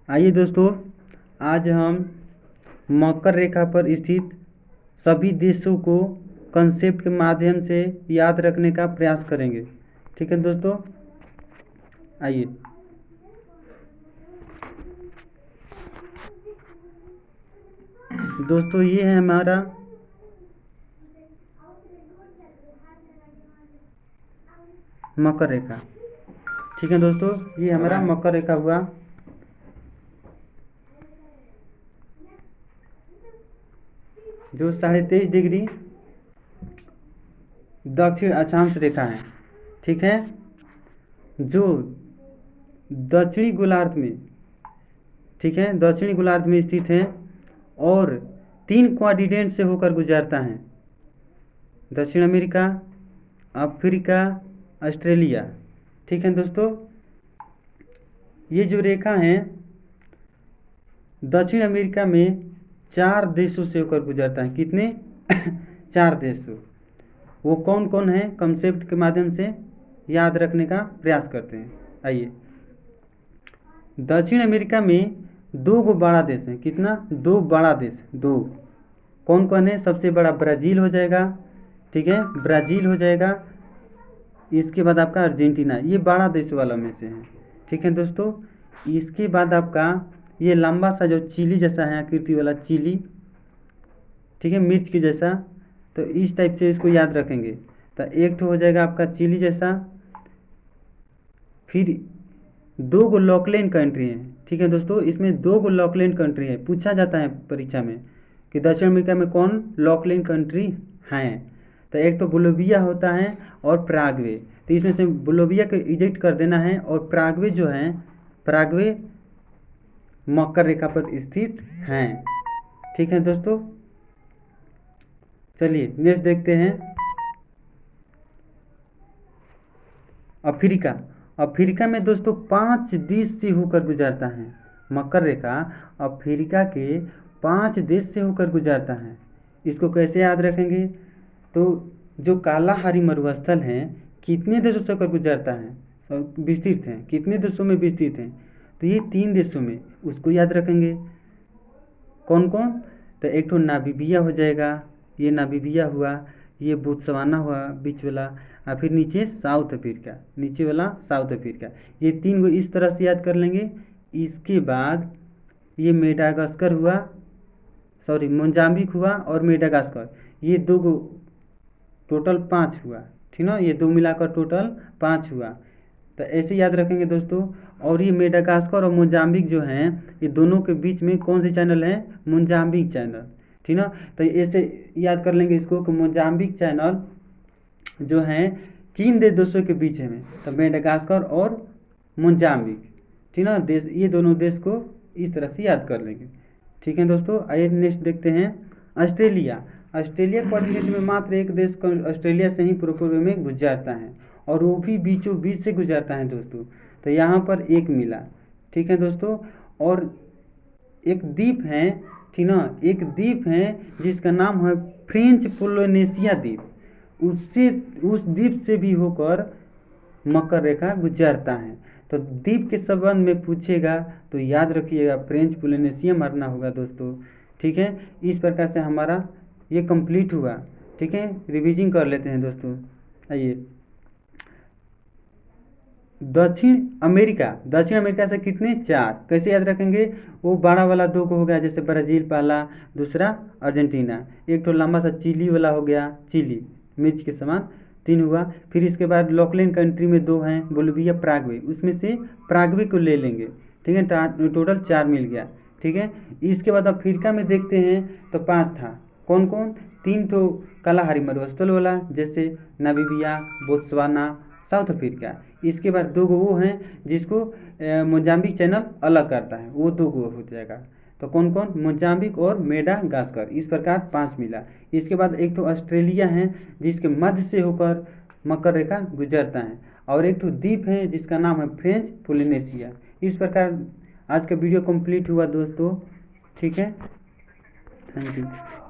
आइए दोस्तों, आज हम मकर रेखा पर स्थित सभी देशों को कंसेप्ट के माध्यम से याद रखने का प्रयास करेंगे। ठीक है दोस्तों, आइए। दोस्तों, ये है हमारा मकर रेखा। ठीक है दोस्तों, ये हमारा मकर रेखा हुआ। जो 23.5 डिग्री दक्षिण अक्षांश रेखा है। ठीक है, जो दक्षिणी गोलार्ध में, ठीक है, दक्षिणी गोलार्ध में स्थित है और 3 क्वाड्रेंट से होकर गुजरता है। दक्षिण अमेरिका, अफ्रीका, ऑस्ट्रेलिया। ठीक है दोस्तों, ये जो रेखा है दक्षिण अमेरिका में 4 देशों से होकर गुजरता है। कितने? 4 देशों। वो कौन कौन है, कंसेप्ट के माध्यम से याद रखने का प्रयास करते हैं। आइए, दक्षिण अमेरिका में 2 बड़ा देश है। कितना? 2 बड़ा देश। 2 कौन कौन है? सबसे बड़ा ब्राज़ील हो जाएगा। ठीक है, ब्राज़ील हो जाएगा। इसके बाद आपका अर्जेंटीना, ये बड़ा देश वाला में से है। ठीक है दोस्तों, इसके बाद आपका ये लंबा सा जो चिली जैसा है आकृति वाला चिली, ठीक है, मिर्च के जैसा, तो इस टाइप से इसको याद रखेंगे। तो एक तो हो जाएगा आपका चिली जैसा। फिर 2 लॉकलैंड कंट्री हैं। ठीक है दोस्तों, इसमें 2 लॉकलैंड कंट्री है। पूछा जाता है परीक्षा में कि दक्षिण अमेरिका में कौन लॉकलैंड कंट्री हैं। तो एक तो बोलिविया होता है और प्रागवे। तो इसमें से बोलिविया को इजेक्ट कर देना है और प्रागवे जो है, प्रागवे मकर रेखा पर स्थित हैं। ठीक है दोस्तों, चलिए नेक्स्ट देखते हैं। अफ्रीका। अफ्रीका में दोस्तों 5 देश से होकर गुजरता है। मकर रेखा अफ्रीका के 5 देश से होकर गुजरता है। इसको कैसे याद रखेंगे? तो जो कालाहारी मरुस्थल हैं, कितने देशों से होकर गुजरता है? विस्तृत हैं। कितने देशों में विस्तृत हैं? तो ये 3 देशों में, उसको याद रखेंगे। कौन कौन? तो एक तो नामीबिया हो जाएगा, ये नामीबिया हुआ, ये बोत्सवाना हुआ बीच वाला, और फिर नीचे साउथ अफ्रीका, नीचे वाला साउथ अफ्रीका। ये 3 को इस तरह से याद कर लेंगे। इसके बाद ये मेडागास्कर हुआ, सॉरी मोजाम्बिक हुआ और मेडागास्कर, ये 2 को टोटल 5 हुआ। ठीक ना, ये 2 मिलाकर टोटल 5 हुआ। तो ऐसे याद रखेंगे दोस्तों। और ये मेडागास्कर और मोजाम्बिक जो हैं, ये दोनों के बीच में कौन सी चैनल है? Mozambique channel. ठीक ना, तो ऐसे याद कर लेंगे इसको कि मोजाम्बिक चैनल जो है किन देशों के बीच में? तो मेडागास्कर और मोजाम्बिक। ठीक ना, देश, ये दोनों देश को इस तरह से याद कर लेंगे। ठीक है दोस्तों, आइए नेक्स्ट देखते हैं। ऑस्ट्रेलिया। ऑस्ट्रेलिया क्वाड्रेंट में मात्र एक देश ऑस्ट्रेलिया से ही पूर्व में गुजरता है, और वो भी बीचों बीच से गुजरता है दोस्तों। तो यहाँ पर एक मिला। ठीक है दोस्तों, और एक द्वीप है, ठीक ना, एक द्वीप है जिसका नाम है फ्रेंच पोलिनेशिया द्वीप। उससे, उस द्वीप से भी होकर मकर रेखा गुजरता है। तो द्वीप के संबंध में पूछेगा तो याद रखिएगा फ्रेंच पोलिनेशिया मारना होगा दोस्तों। ठीक है, इस प्रकार से हमारा ये कंप्लीट हुआ। ठीक है, रिवीजिंग कर लेते हैं दोस्तों। आइए, दक्षिण अमेरिका। दक्षिण अमेरिका से कितने? 4। कैसे याद रखेंगे? वो बड़ा वाला 2 को हो गया, जैसे ब्राज़ील पहला, दूसरा अर्जेंटीना। एक तो लंबा सा चिली वाला हो गया, चिली मिर्च के समान, 3 हुआ। फिर इसके बाद लॉकलैंड कंट्री में 2 हैं, बोलिविया, प्रागवे। उसमें से प्रागवे को ले लेंगे। ठीक है, टोटल 4 मिल गया। ठीक है, इसके बाद अफ्रीका में देखते हैं तो 5 था। कौन कौन? 3 तो कालाहारी मरुस्थल वाला, जैसे नामीबिया, बोत्सवाना, साउथ अफ्रीका। इसके बाद 2 वो हैं जिसको मोजाम्बिक चैनल अलग करता है, वो 2 हो जाएगा। तो कौन कौन? मोजाम्बिक और मेडागास्कर। इस प्रकार 5 मिला। इसके बाद एक तो ऑस्ट्रेलिया है जिसके मध्य से होकर मकर रेखा गुजरता है, और एक तो द्वीप है जिसका नाम है फ्रेंच पोलिनेशिया। इस प्रकार आज का वीडियो कंप्लीट हुआ दोस्तों। ठीक है, थैंक यू।